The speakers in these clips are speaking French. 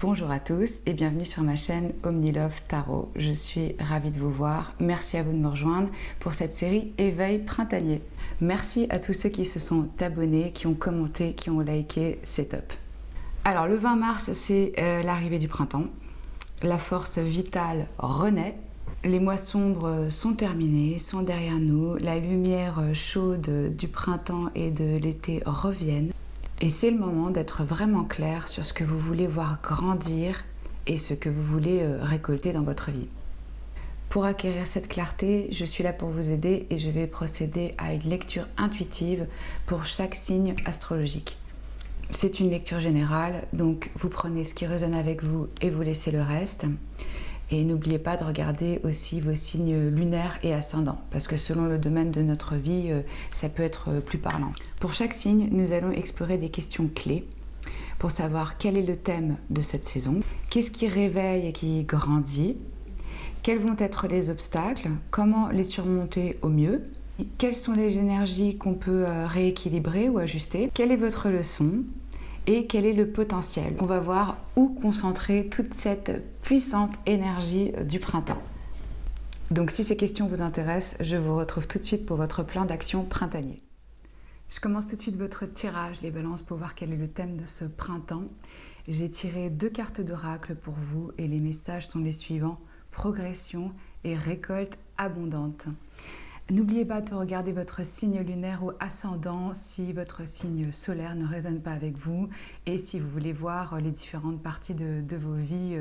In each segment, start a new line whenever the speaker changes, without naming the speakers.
Bonjour à tous et bienvenue sur ma chaîne OmniLove Tarot. Je suis ravie de vous voir. Merci à vous de me rejoindre pour cette série Éveil printanier. Merci à tous ceux qui se sont abonnés, qui ont commenté, qui ont liké, c'est top. Alors le 20 mars, c'est l'arrivée du printemps. La force vitale renaît. Les mois sombres sont terminés, sont derrière nous. La lumière chaude du printemps et de l'été reviennent. Et c'est le moment d'être vraiment clair sur ce que vous voulez voir grandir et ce que vous voulez récolter dans votre vie. Pour acquérir cette clarté, je suis là pour vous aider et je vais procéder à une lecture intuitive pour chaque signe astrologique. C'est une lecture générale, donc vous prenez ce qui résonne avec vous et vous laissez le reste. Et n'oubliez pas de regarder aussi vos signes lunaires et ascendants, parce que selon le domaine de notre vie, ça peut être plus parlant. Pour chaque signe, nous allons explorer des questions clés pour savoir quel est le thème de cette saison, qu'est-ce qui réveille et qui grandit, quels vont être les obstacles, comment les surmonter au mieux, quelles sont les énergies qu'on peut rééquilibrer ou ajuster, quelle est votre leçon, et quel est le potentiel. On va voir où concentrer toute cette puissante énergie du printemps. Donc si ces questions vous intéressent, je vous retrouve tout de suite pour votre plan d'action printanier. Je commence tout de suite votre tirage, les balances, pour voir quel est le thème de ce printemps. J'ai tiré 2 cartes d'oracle pour vous et les messages sont les suivants: progression et récolte abondante. N'oubliez pas de regarder votre signe lunaire ou ascendant si votre signe solaire ne résonne pas avec vous et si vous voulez voir les différentes parties de vos vies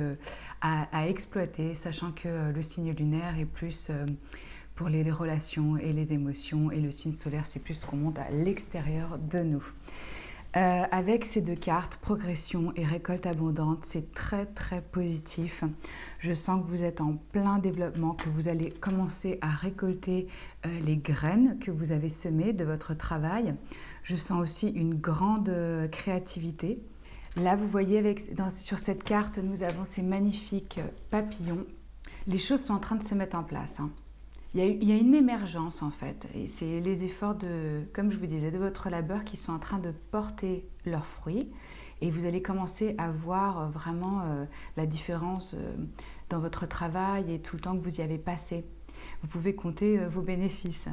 à exploiter, sachant que le signe lunaire est plus pour les relations et les émotions et le signe solaire, c'est plus ce qu'on monte à l'extérieur de nous. Avec ces 2 cartes, progression et récolte abondante, c'est très positif. Je sens que vous êtes en plein développement, que vous allez commencer à récolter les graines que vous avez semées de votre travail. Je sens aussi une grande créativité. Là, vous voyez, sur cette carte, nous avons ces magnifiques papillons. Les choses sont en train de se mettre en place. Il y a une émergence en fait, et c'est les efforts comme je vous disais, de votre labeur qui sont en train de porter leurs fruits, et vous allez commencer à voir vraiment la différence dans votre travail et tout le temps que vous y avez passé. Vous pouvez compter vos bénéfices.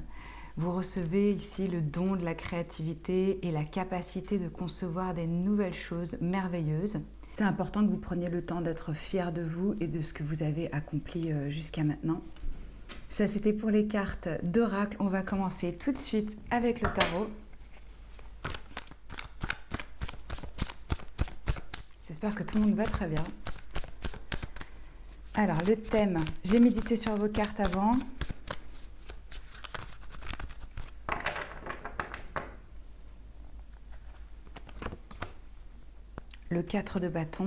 Vous recevez ici le don de la créativité et la capacité de concevoir des nouvelles choses merveilleuses. C'est important que vous preniez le temps d'être fier de vous et de ce que vous avez accompli jusqu'à maintenant. Ça, c'était pour les cartes d'oracle. On va commencer tout de suite avec le tarot. J'espère que tout le monde va très bien. Alors, le thème, j'ai médité sur vos cartes avant. Le 4 de bâton,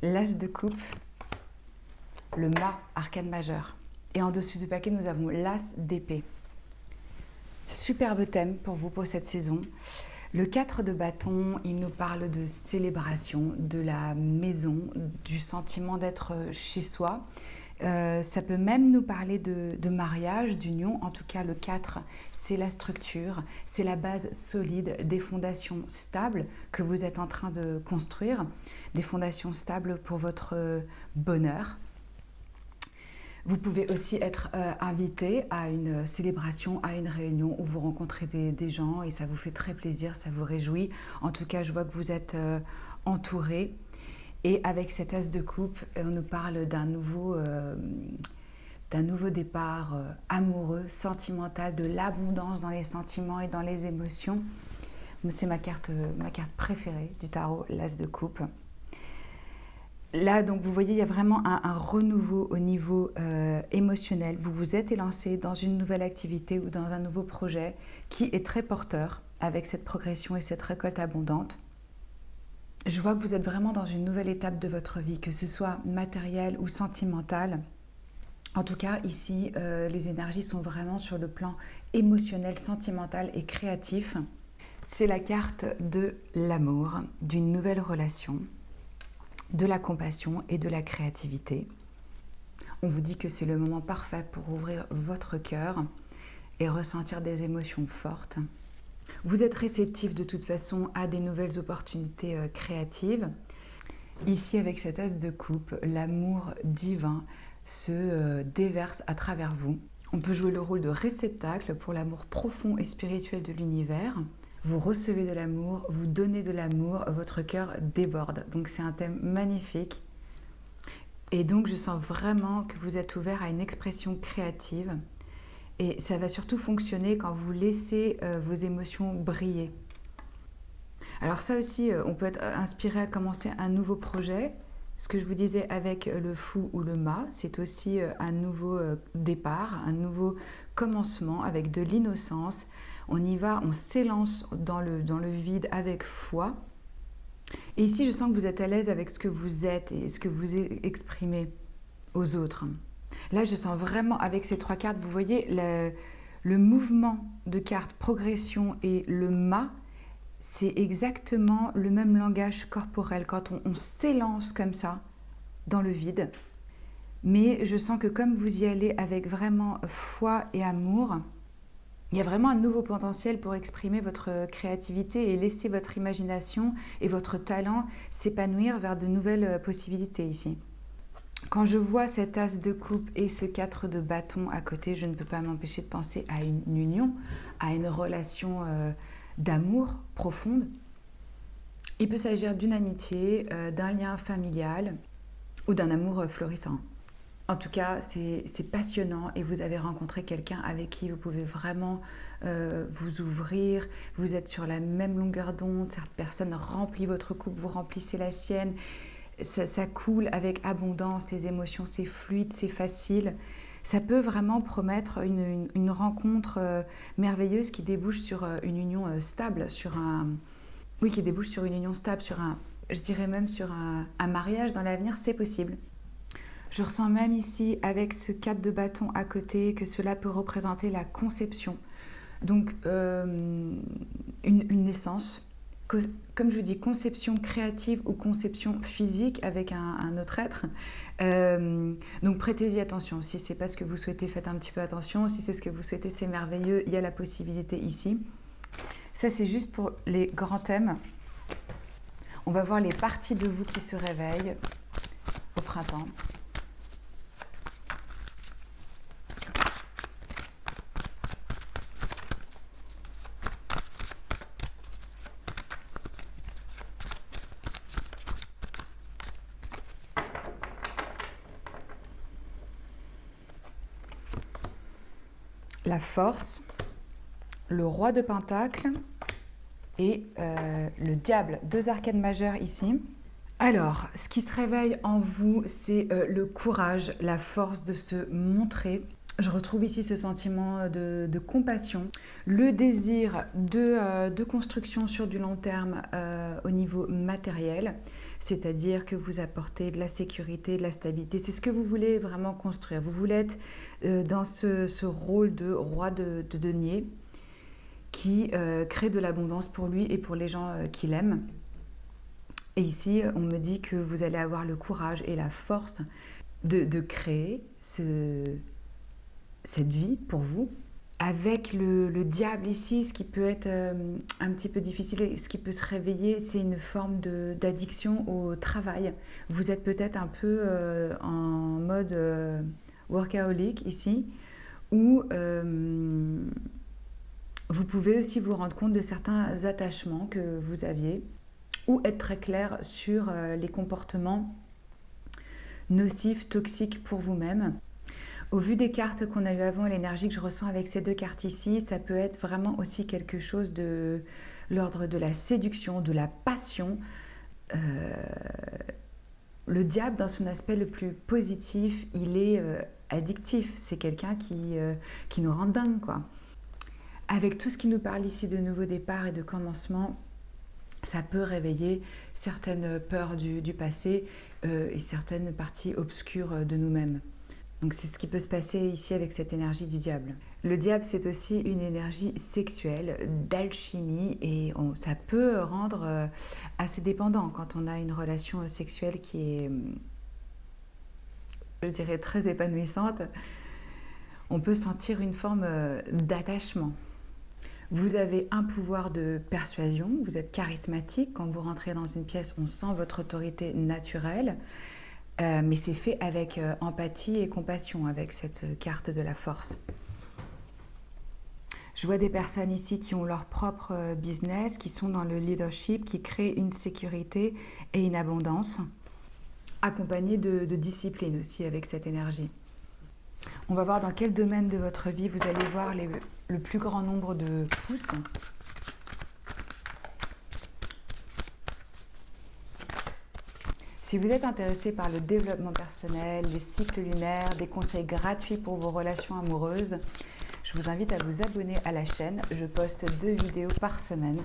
l'as de coupe, le mât, arcane majeur. Et en dessus du paquet, nous avons l'as d'épée. Superbe thème pour vous pour cette saison. Le 4 de bâton, il nous parle de célébration, de la maison, du sentiment d'être chez soi. Ça peut même nous parler de mariage, d'union. En tout cas, le 4, c'est la structure, c'est la base solide, des fondations stables que vous êtes en train de construire, des fondations stables pour votre bonheur. Vous pouvez aussi être invité à une célébration, à une réunion où vous rencontrez des gens et ça vous fait très plaisir, ça vous réjouit. En tout cas, je vois que vous êtes entouré. Et avec cet as de coupe, on nous parle d'un nouveau départ amoureux, sentimental, de l'abondance dans les sentiments et dans les émotions. C'est ma carte préférée du tarot, l'as de coupe. Là, donc, vous voyez, il y a vraiment un renouveau au niveau émotionnel. Vous vous êtes élancé dans une nouvelle activité ou dans un nouveau projet qui est très porteur avec cette progression et cette récolte abondante. Je vois que vous êtes vraiment dans une nouvelle étape de votre vie, que ce soit matérielle ou sentimentale. En tout cas, ici, les énergies sont vraiment sur le plan émotionnel, sentimental et créatif. C'est la carte de l'amour, d'une nouvelle relation, de la compassion et de la créativité. On vous dit que c'est le moment parfait pour ouvrir votre cœur et ressentir des émotions fortes. Vous êtes réceptif de toute façon à des nouvelles opportunités créatives. Ici, avec cette as de coupe, l'amour divin se déverse à travers vous. On peut jouer le rôle de réceptacle pour l'amour profond et spirituel de l'univers. Vous recevez de l'amour, vous donnez de l'amour, votre cœur déborde. Donc c'est un thème magnifique. Et donc je sens vraiment que vous êtes ouvert à une expression créative. Et ça va surtout fonctionner quand vous laissez vos émotions briller. Alors ça aussi, on peut être inspiré à commencer un nouveau projet. Ce que je vous disais avec le fou ou le mât, c'est aussi un nouveau départ, un nouveau commencement avec de l'innocence. On y va, on s'élance dans le vide avec foi. Et ici, je sens que vous êtes à l'aise avec ce que vous êtes et ce que vous exprimez aux autres. Là, je sens vraiment avec ces 3 cartes, vous voyez, le mouvement de cartes progression et le mât, c'est exactement le même langage corporel quand on s'élance comme ça dans le vide. Mais je sens que comme vous y allez avec vraiment foi et amour, il y a vraiment un nouveau potentiel pour exprimer votre créativité et laisser votre imagination et votre talent s'épanouir vers de nouvelles possibilités ici. Quand je vois cette as de coupe et ce 4 de bâton à côté, je ne peux pas m'empêcher de penser à une union, à une relation d'amour profonde. Il peut s'agir d'une amitié, d'un lien familial ou d'un amour florissant. En tout cas, c'est passionnant et vous avez rencontré quelqu'un avec qui vous pouvez vraiment vous ouvrir. Vous êtes sur la même longueur d'onde. Cette personne remplit votre coupe, vous remplissez la sienne. Ça coule avec abondance, les émotions, c'est fluide, c'est facile. Ça peut vraiment promettre une rencontre merveilleuse qui débouche sur une union stable, qui débouche sur une union stable, je dirais même sur un mariage dans l'avenir, c'est possible. Je ressens même ici, avec ce 4 de bâton à côté, que cela peut représenter la conception. Donc, une naissance. Comme je vous dis, conception créative ou conception physique avec un autre être. Donc prêtez-y attention. Si c'est pas ce que vous souhaitez, faites un petit peu attention. Si c'est ce que vous souhaitez, c'est merveilleux. Il y a la possibilité ici. Ça, c'est juste pour les grands thèmes. On va voir les parties de vous qui se réveillent au printemps. La force, le roi de Pentacle et le diable, 2 arcanes majeures ici. Alors, ce qui se réveille en vous, c'est le courage, la force de se montrer. Je retrouve ici ce sentiment de compassion, le désir de construction sur du long terme au niveau matériel, c'est-à-dire que vous apportez de la sécurité, de la stabilité. C'est ce que vous voulez vraiment construire. Vous voulez être dans ce rôle de roi de denier qui crée de l'abondance pour lui et pour les gens qu'il aime. Et ici, on me dit que vous allez avoir le courage et la force de créer cette vie pour vous. Avec le diable ici, ce qui peut être un petit peu difficile et ce qui peut se réveiller, c'est une forme d'addiction au travail. Vous êtes peut-être un peu en mode workaholic ici, où vous pouvez aussi vous rendre compte de certains attachements que vous aviez, ou être très clair sur les comportements nocifs, toxiques pour vous-même. Au vu des cartes qu'on a eues avant et l'énergie que je ressens avec ces 2 cartes ici, ça peut être vraiment aussi quelque chose de l'ordre de la séduction, de la passion. Le diable, dans son aspect le plus positif, il est addictif. C'est quelqu'un qui nous rend dingue, quoi. Avec tout ce qui nous parle ici de nouveau départ et de commencement, ça peut réveiller certaines peurs du passé et certaines parties obscures de nous-mêmes. Donc c'est ce qui peut se passer ici avec cette énergie du diable. Le diable, c'est aussi une énergie sexuelle, d'alchimie, et ça peut rendre assez dépendant quand on a une relation sexuelle qui est, je dirais, très épanouissante. On peut sentir une forme d'attachement. Vous avez un pouvoir de persuasion, vous êtes charismatique. Quand vous rentrez dans une pièce, on sent votre autorité naturelle. Mais c'est fait avec empathie et compassion, avec cette carte de la force. Je vois des personnes ici qui ont leur propre business, qui sont dans le leadership, qui créent une sécurité et une abondance, accompagnées de discipline aussi avec cette énergie. On va voir dans quel domaine de votre vie vous allez voir le plus grand nombre de pouces. Si vous êtes intéressé par le développement personnel, les cycles lunaires, des conseils gratuits pour vos relations amoureuses, je vous invite à vous abonner à la chaîne. Je poste 2 vidéos par semaine.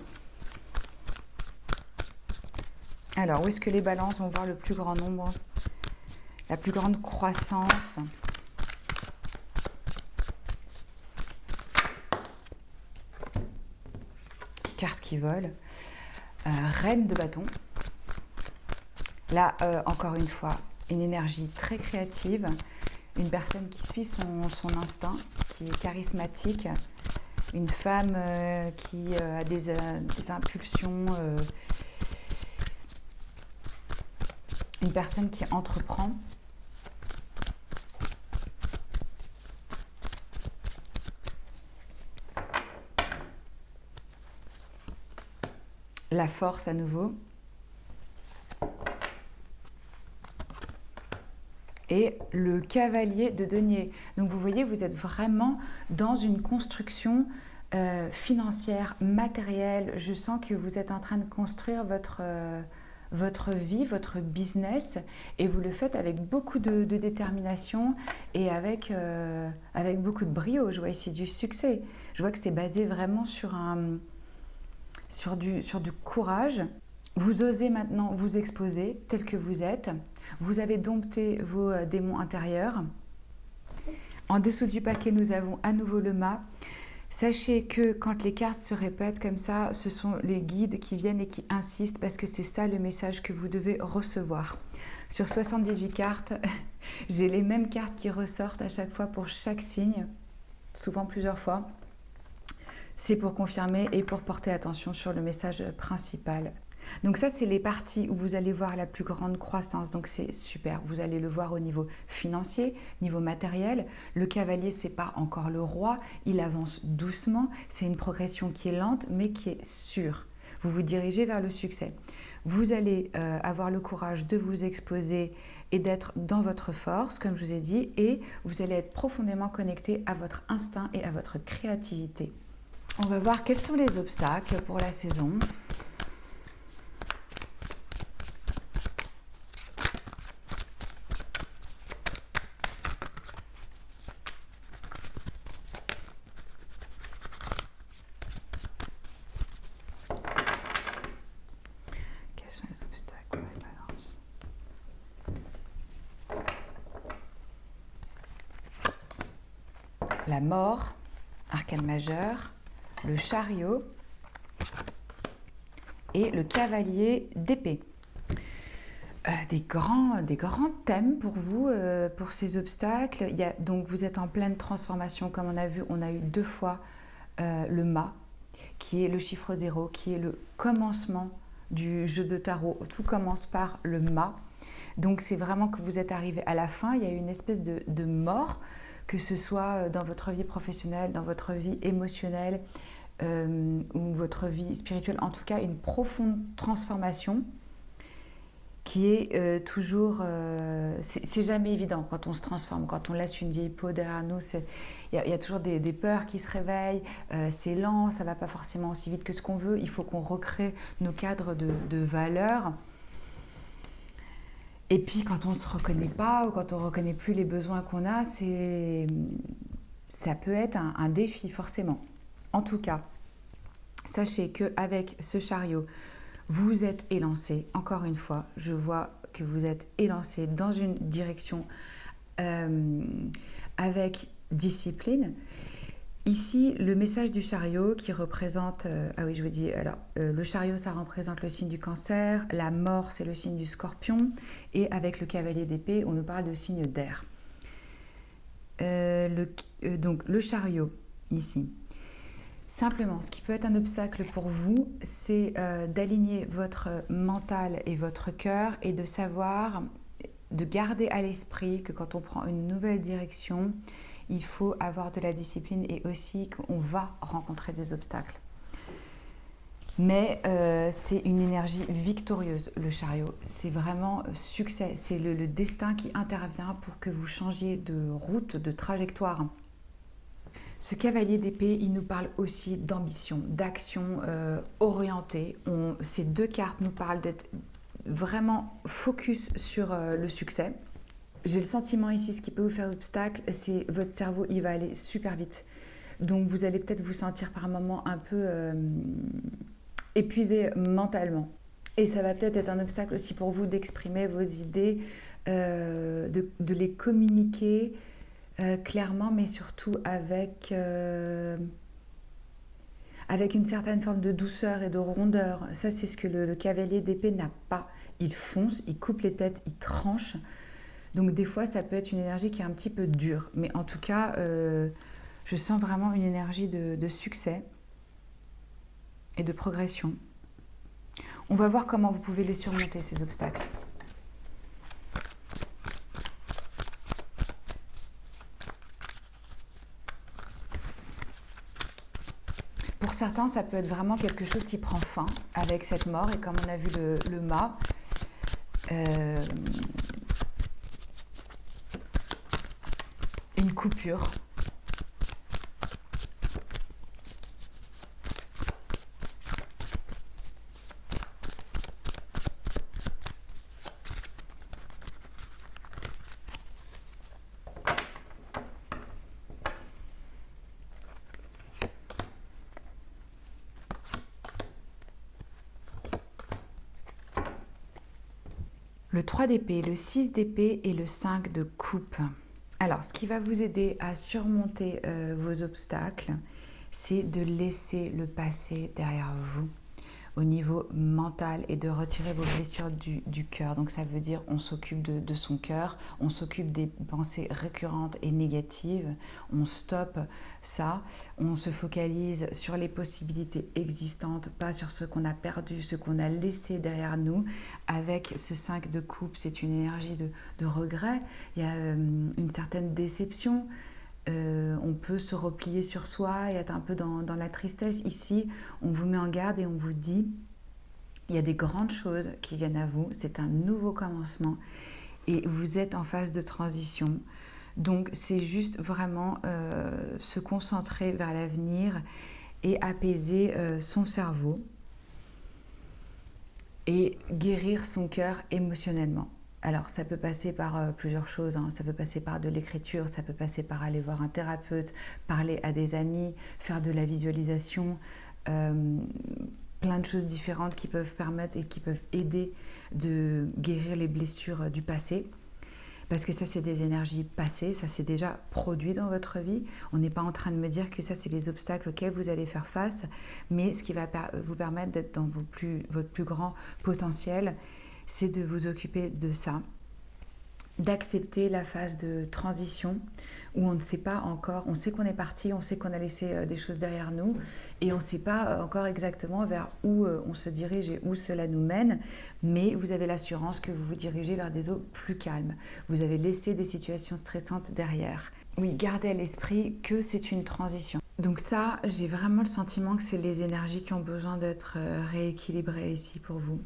Alors, où est-ce que les balances vont voir le plus grand nombre? La plus grande croissance? Carte qui vole. Reine de bâton. Là, encore une fois, une énergie très créative, une personne qui suit son instinct, qui est charismatique, une femme qui a des impulsions, une personne qui entreprend. La force à nouveau. Et le cavalier de denier. Donc vous voyez, vous êtes vraiment dans une construction financière, matérielle. Je sens que vous êtes en train de construire votre vie, votre business, et vous le faites avec beaucoup de détermination et avec beaucoup de brio. Je vois ici du succès. Je vois que c'est basé vraiment sur du courage. Vous osez maintenant vous exposer tel que vous êtes. Vous avez dompté vos démons intérieurs. En dessous du paquet, nous avons à nouveau le mât. Sachez que quand les cartes se répètent comme ça, ce sont les guides qui viennent et qui insistent parce que c'est ça le message que vous devez recevoir. Sur 78 cartes, j'ai les mêmes cartes qui ressortent à chaque fois pour chaque signe, souvent plusieurs fois. C'est pour confirmer et pour porter attention sur le message principal. Donc ça, c'est les parties où vous allez voir la plus grande croissance. Donc c'est super. Vous allez le voir au niveau financier, niveau matériel. Le cavalier, c'est pas encore le roi. Il avance doucement. C'est une progression qui est lente, mais qui est sûre. Vous vous dirigez vers le succès. Vous allez avoir le courage de vous exposer et d'être dans votre force, comme je vous ai dit. Et vous allez être profondément connecté à votre instinct et à votre créativité. On va voir quels sont les obstacles pour la saison. La mort, arcane majeur, le chariot et le cavalier d'épée. Des grands thèmes pour vous, pour ces obstacles. Donc vous êtes en pleine transformation, comme on a vu, on a eu 2 fois le mât, qui est le chiffre 0, qui est le commencement du jeu de tarot. Tout commence par le mât. Donc c'est vraiment que vous êtes arrivé à la fin, il y a eu une espèce de mort, que ce soit dans votre vie professionnelle, dans votre vie émotionnelle ou votre vie spirituelle, en tout cas une profonde transformation qui est toujours... c'est jamais évident quand on se transforme, quand on laisse une vieille peau derrière nous, il y a toujours des peurs qui se réveillent, c'est lent, ça ne va pas forcément aussi vite que ce qu'on veut, il faut qu'on recrée nos cadres de valeurs. Et puis quand on ne se reconnaît pas ou quand on ne reconnaît plus les besoins qu'on a, ça peut être un défi forcément. En tout cas, sachez qu'avec ce chariot, vous êtes élancé. Encore une fois, je vois que vous êtes élancé dans une direction avec discipline. Ici, le message du chariot qui représente... ah oui, je vous dis... Alors, le chariot, ça représente le signe du cancer. La mort, c'est le signe du scorpion. Et avec le cavalier d'épée, on nous parle de signe d'air. Donc, le chariot, ici. Simplement, ce qui peut être un obstacle pour vous, c'est d'aligner votre mental et votre cœur et de savoir, de garder à l'esprit que quand on prend une nouvelle direction, il faut avoir de la discipline et aussi qu'on va rencontrer des obstacles. Mais c'est une énergie victorieuse, le chariot. C'est vraiment succès. C'est le destin qui intervient pour que vous changiez de route, de trajectoire. Ce cavalier d'épée, il nous parle aussi d'ambition, d'action orientée. Ces deux cartes nous parlent d'être vraiment focus sur le succès. J'ai le sentiment ici, ce qui peut vous faire obstacle, c'est votre cerveau, il va aller super vite. Donc vous allez peut-être vous sentir par moments un peu épuisé mentalement. Et ça va peut-être être un obstacle aussi pour vous d'exprimer vos idées, de les communiquer clairement, mais surtout avec une certaine forme de douceur et de rondeur. Ça, c'est ce que le cavalier d'épée n'a pas. Il fonce, il coupe les têtes, il tranche. Donc des fois, ça peut être une énergie qui est un petit peu dure. Mais en tout cas, je sens vraiment une énergie de succès et de progression. On va voir comment vous pouvez les surmonter, ces obstacles. Pour certains, ça peut être vraiment quelque chose qui prend fin avec cette mort. Et comme on a vu le mât, une coupure. Le 3 d'épée, le 6 d'épée et le 5 de coupe. Alors, ce qui va vous aider à surmonter vos obstacles, c'est de laisser le passé derrière vous au niveau mental et de retirer vos blessures du cœur. Donc ça veut dire on s'occupe de son cœur, on s'occupe des pensées récurrentes et négatives, on stoppe ça, on se focalise sur les possibilités existantes, pas sur ce qu'on a perdu, ce qu'on a laissé derrière nous. Avec ce 5 de coupe, c'est une énergie de regret, il y a une certaine déception. On peut se replier sur soi et être un peu dans la tristesse. Ici, on vous met en garde et on vous dit il y a des grandes choses qui viennent à vous, c'est un nouveau commencement et vous êtes en phase de transition. Donc, c'est juste vraiment se concentrer vers l'avenir et apaiser son cerveau et guérir son cœur émotionnellement. Alors, ça peut passer par plusieurs choses, hein. Ça peut passer par de l'écriture, ça peut passer par aller voir un thérapeute, parler à des amis, faire de la visualisation, plein de choses différentes qui peuvent permettre et qui peuvent aider de guérir les blessures du passé. Parce que ça, c'est des énergies passées, ça s'est déjà produit dans votre vie. On n'est pas en train de me dire que ça, c'est les obstacles auxquels vous allez faire face, mais ce qui va vous permettre d'être dans votre plus grand potentiel, c'est de vous occuper de ça, d'accepter la phase de transition où on ne sait pas encore, on sait qu'on est parti, on sait qu'on a laissé des choses derrière nous et on ne sait pas encore exactement vers où on se dirige et où cela nous mène, mais vous avez l'assurance que vous vous dirigez vers des eaux plus calmes. Vous avez laissé des situations stressantes derrière. Oui, gardez à l'esprit que c'est une transition. Donc ça, j'ai vraiment le sentiment que c'est les énergies qui ont besoin d'être rééquilibrées ici pour vous.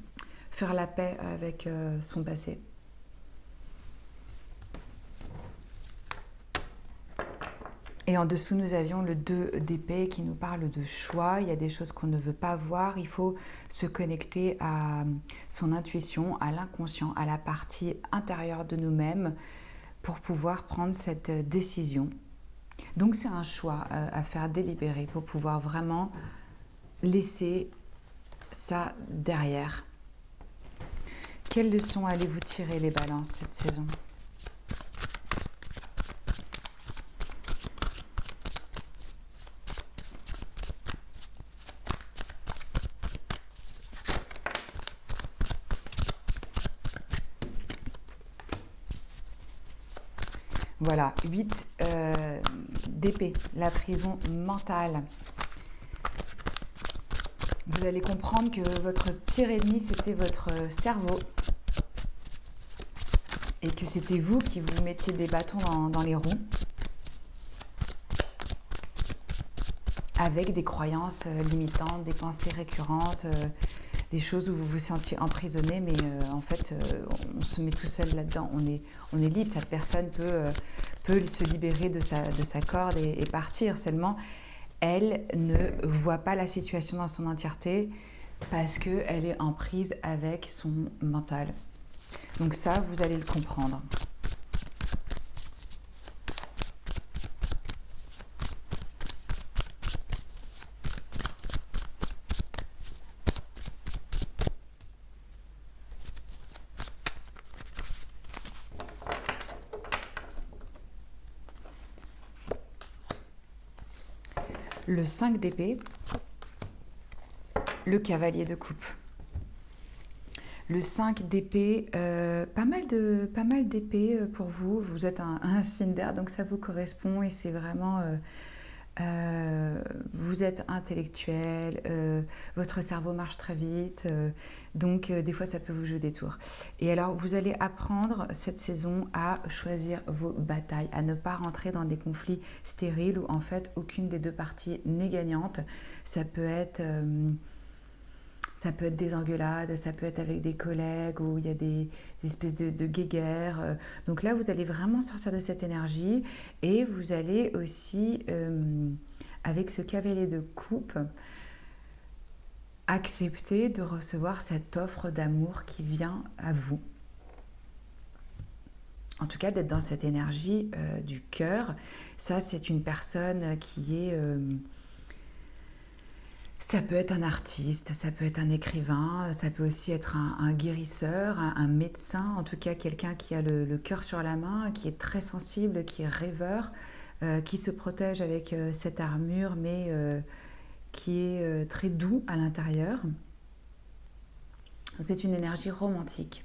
Faire la paix avec son passé. Et en dessous, nous avions le 2 d'épée qui nous parle de choix. Il y a des choses qu'on ne veut pas voir. Il faut se connecter à son intuition, à l'inconscient, à la partie intérieure de nous-mêmes pour pouvoir prendre cette décision. Donc c'est un choix à faire délibéré pour pouvoir vraiment laisser ça derrière. Quelles leçons allez-vous tirer, les balances, cette saison ? Voilà, 8 d'épée, la prison mentale. Vous allez comprendre que votre pire ennemi, c'était votre cerveau et que c'était vous qui vous mettiez des bâtons dans les roues avec des croyances limitantes, des pensées récurrentes, des choses où vous vous sentiez emprisonné, mais en fait, on se met tout seul là-dedans. On est libre, cette personne peut se libérer de sa corde et partir. Seulement, elle ne voit pas la situation dans son entièreté parce qu'elle est en prise avec son mental. Donc ça, vous allez le comprendre. Le 5 d'épée, le cavalier de coupe. Le 5 d'épée, pas mal d'épées pour vous. Vous êtes un signe d'air, donc ça vous correspond et c'est vraiment... vous êtes intellectuel, votre cerveau marche très vite, donc des fois ça peut vous jouer des tours. Et alors vous allez apprendre cette saison à choisir vos batailles, à ne pas rentrer dans des conflits stériles où en fait aucune des deux parties n'est gagnante. Ça peut être des engueulades, ça peut être avec des collègues où il y a des espèces de guéguerres. Donc là, vous allez vraiment sortir de cette énergie et vous allez aussi, avec ce cavalier de coupe, accepter de recevoir cette offre d'amour qui vient à vous. En tout cas, d'être dans cette énergie du cœur. Ça, c'est une personne qui est... ça peut être un artiste, ça peut être un écrivain, ça peut aussi être un guérisseur, un médecin, en tout cas quelqu'un qui a le cœur sur la main, qui est très sensible, qui est rêveur, qui se protège avec cette armure, mais qui est très doux à l'intérieur. C'est une énergie romantique.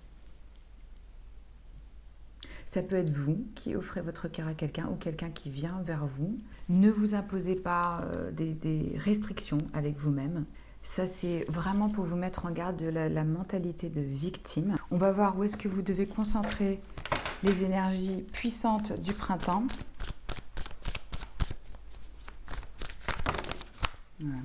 Ça peut être vous qui offrez votre cœur à quelqu'un ou quelqu'un qui vient vers vous. Ne vous imposez pas des restrictions avec vous-même. Ça, c'est vraiment pour vous mettre en garde de la mentalité de victime. On va voir où est-ce que vous devez concentrer les énergies puissantes du printemps. Voilà.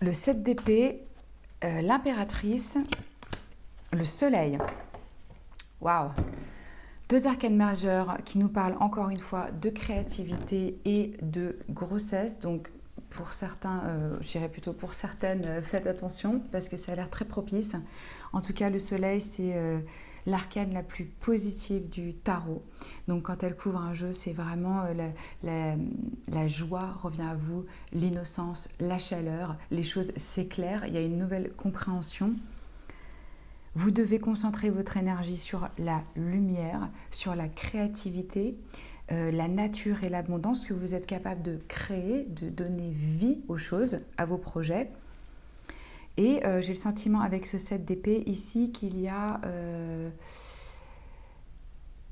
Le 7 d'épée, l'impératrice, le soleil. Waouh! Deux arcanes majeures qui nous parlent encore une fois de créativité et de grossesse. Donc pour certains, je dirais plutôt pour certaines, faites attention parce que ça a l'air très propice. En tout cas, le soleil, c'est l'arcane la plus positive du tarot. Donc quand elle couvre un jeu, c'est vraiment la joie revient à vous, l'innocence, la chaleur, les choses s'éclairent, il y a une nouvelle compréhension. Vous devez concentrer votre énergie sur la lumière, sur la créativité, la nature et l'abondance que vous êtes capable de créer, de donner vie aux choses, à vos projets. Et j'ai le sentiment avec ce 7 d'épée ici qu'il y a...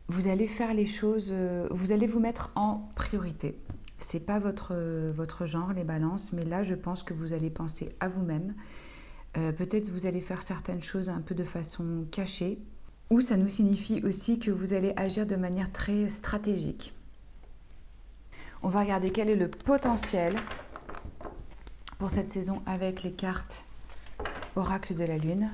vous allez faire les choses... vous allez vous mettre en priorité. Ce n'est pas votre genre, les balances, mais là, je pense que vous allez penser à vous-même. Peut-être vous allez faire certaines choses un peu de façon cachée. Ou ça nous signifie aussi que vous allez agir de manière très stratégique. On va regarder quel est le potentiel pour cette saison avec les cartes Oracle de la Lune.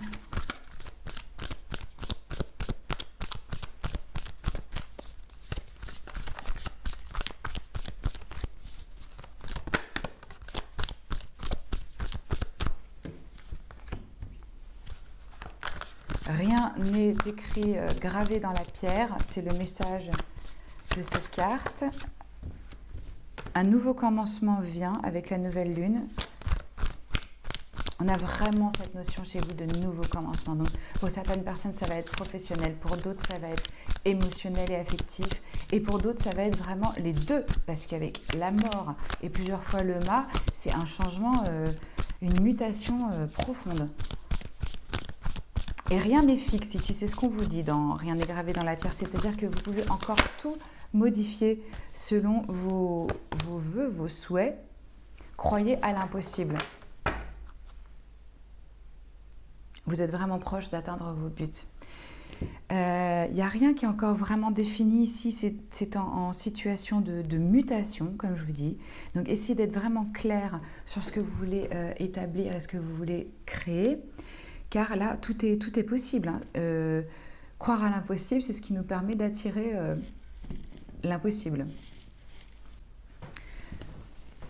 Rien n'est écrit, gravé dans la pierre, c'est le message de cette carte. Un nouveau commencement vient avec la nouvelle lune. On a vraiment cette notion chez vous de nouveau commencement. Donc, pour certaines personnes, ça va être professionnel. Pour d'autres, ça va être émotionnel et affectif. Et pour d'autres, ça va être vraiment les deux. Parce qu'avec la mort et plusieurs fois le mât, c'est un changement, une mutation profonde. Et rien n'est fixe ici, c'est ce qu'on vous dit dans Rien n'est gravé dans la terre. C'est-à-dire que vous pouvez encore tout modifier selon vos vœux, vos souhaits. Croyez à l'impossible. Vous êtes vraiment proche d'atteindre vos buts. Il n'y a rien qui est encore vraiment défini ici, c'est en situation de mutation, comme je vous dis. Donc essayez d'être vraiment clair sur ce que vous voulez établir et ce que vous voulez créer, car là, tout est possible. Croire à l'impossible, c'est ce qui nous permet d'attirer l'impossible.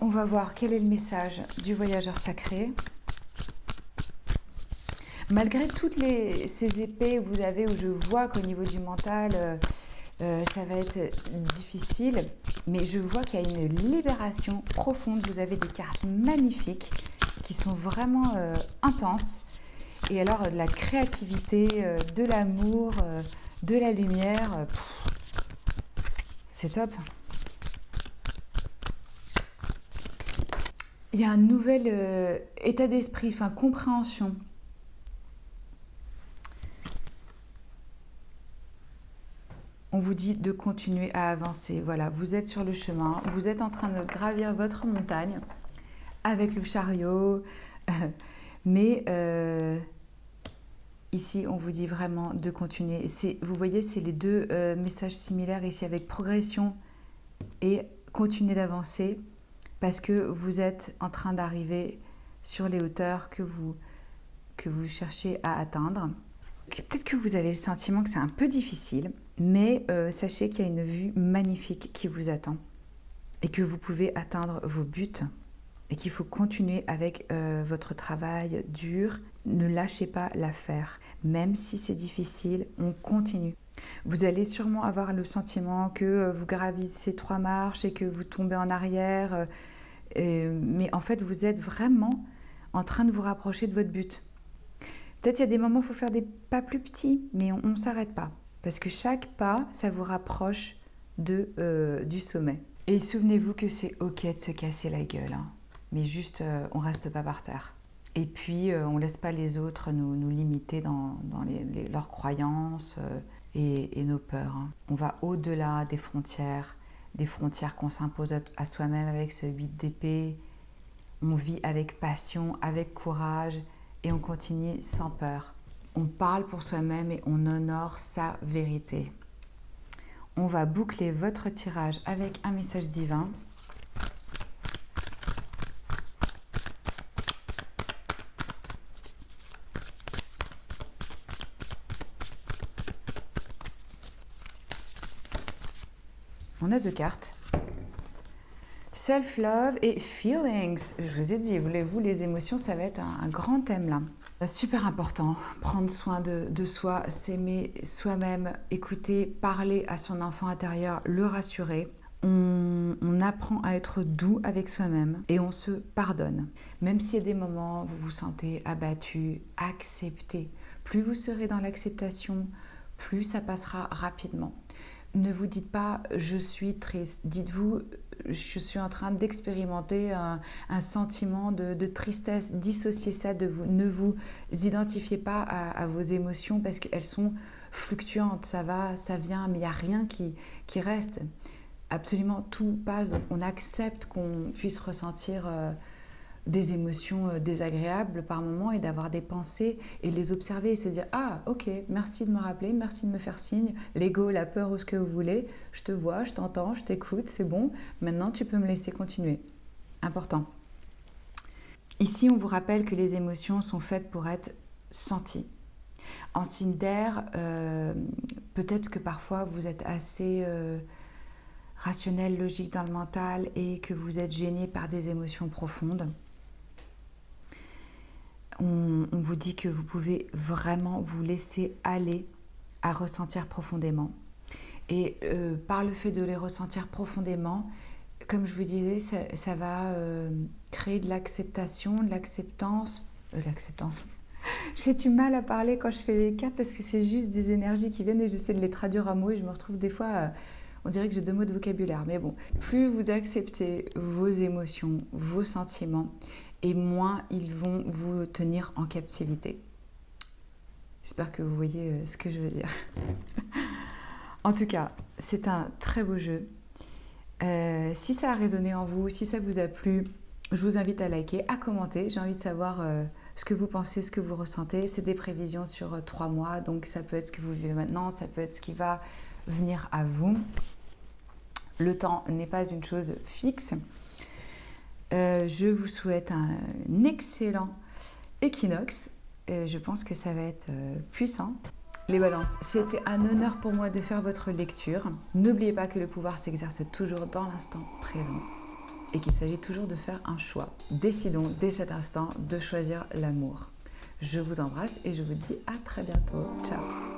On va voir quel est le message du voyageur sacré. Malgré toutes ces épées que vous avez, où je vois qu'au niveau du mental, ça va être difficile, mais je vois qu'il y a une libération profonde. Vous avez des cartes magnifiques qui sont vraiment intenses. Et alors, de la créativité, de l'amour, de la lumière, c'est top. Il y a un nouvel état d'esprit, enfin compréhension. On vous dit de continuer à avancer. Voilà, vous êtes sur le chemin, vous êtes en train de gravir votre montagne avec le chariot. Mais ici, on vous dit vraiment de continuer. Vous voyez, c'est les deux messages similaires ici avec progression et continuer d'avancer parce que vous êtes en train d'arriver sur les hauteurs que vous cherchez à atteindre. Peut-être que vous avez le sentiment que c'est un peu difficile, mais sachez qu'il y a une vue magnifique qui vous attend et que vous pouvez atteindre vos buts et qu'il faut continuer avec votre travail dur. Ne lâchez pas l'affaire. Même si c'est difficile, on continue. Vous allez sûrement avoir le sentiment que vous gravissez 3 marches et que vous tombez en arrière, mais en fait, vous êtes vraiment en train de vous rapprocher de votre but. Peut-être il y a des moments où il faut faire des pas plus petits, mais on ne s'arrête pas. Parce que chaque pas, ça vous rapproche du sommet. Et souvenez-vous que c'est OK de se casser la gueule. Hein. Mais juste, on ne reste pas par terre. Et puis, on ne laisse pas les autres nous limiter dans leurs croyances et nos peurs. Hein. On va au-delà des frontières qu'on s'impose à soi-même avec ce 8 d'épée. On vit avec passion, avec courage. Et on continue sans peur. On parle pour soi-même et on honore sa vérité. On va boucler votre tirage avec un message divin. On a 2 cartes. Self-love et feelings. Je vous ai dit, voulez-vous, les émotions, ça va être un grand thème là. Super important, prendre soin de soi, s'aimer soi-même, écouter, parler à son enfant intérieur, le rassurer. On apprend à être doux avec soi-même et on se pardonne. Même s'il y a des moments où vous vous sentez abattu, acceptez. Plus vous serez dans l'acceptation, plus ça passera rapidement. Ne vous dites pas « je suis triste », dites-vous « je suis en train d'expérimenter un sentiment de tristesse », dissociez ça de vous, ne vous identifiez pas à vos émotions parce qu'elles sont fluctuantes, ça va, ça vient, mais il n'y a rien qui reste. Absolument tout passe, donc on accepte qu'on puisse ressentir des émotions désagréables par moment et d'avoir des pensées et les observer et se dire « Ah, ok, merci de me rappeler, merci de me faire signe, l'ego, la peur ou ce que vous voulez, je te vois, je t'entends, je t'écoute, c'est bon, maintenant tu peux me laisser continuer. » Important. Ici, on vous rappelle que les émotions sont faites pour être senties. En signe d'air, peut-être que parfois vous êtes assez rationnel, logique dans le mental et que vous êtes gêné par des émotions profondes. On vous dit que vous pouvez vraiment vous laisser aller à ressentir profondément. Et par le fait de les ressentir profondément, comme je vous disais, ça va créer de l'acceptation, de l'acceptance l'acceptance. J'ai du mal à parler quand je fais les cartes parce que c'est juste des énergies qui viennent et j'essaie de les traduire à mots et je me retrouve des fois, on dirait que j'ai 2 mots de vocabulaire. Mais bon, plus vous acceptez vos émotions, vos sentiments, et moins ils vont vous tenir en captivité. J'espère que vous voyez ce que je veux dire. En tout cas, c'est un très beau jeu. Si ça a résonné en vous, si ça vous a plu, je vous invite à liker, à commenter. J'ai envie de savoir ce que vous pensez, ce que vous ressentez. C'est des prévisions sur 3 mois, donc ça peut être ce que vous vivez maintenant, ça peut être ce qui va venir à vous. Le temps n'est pas une chose fixe. Je vous souhaite un excellent équinoxe. Je pense que ça va être puissant. Les balances, c'était un honneur pour moi de faire votre lecture. N'oubliez pas que le pouvoir s'exerce toujours dans l'instant présent et qu'il s'agit toujours de faire un choix. Décidons dès cet instant de choisir l'amour. Je vous embrasse et je vous dis à très bientôt. Ciao!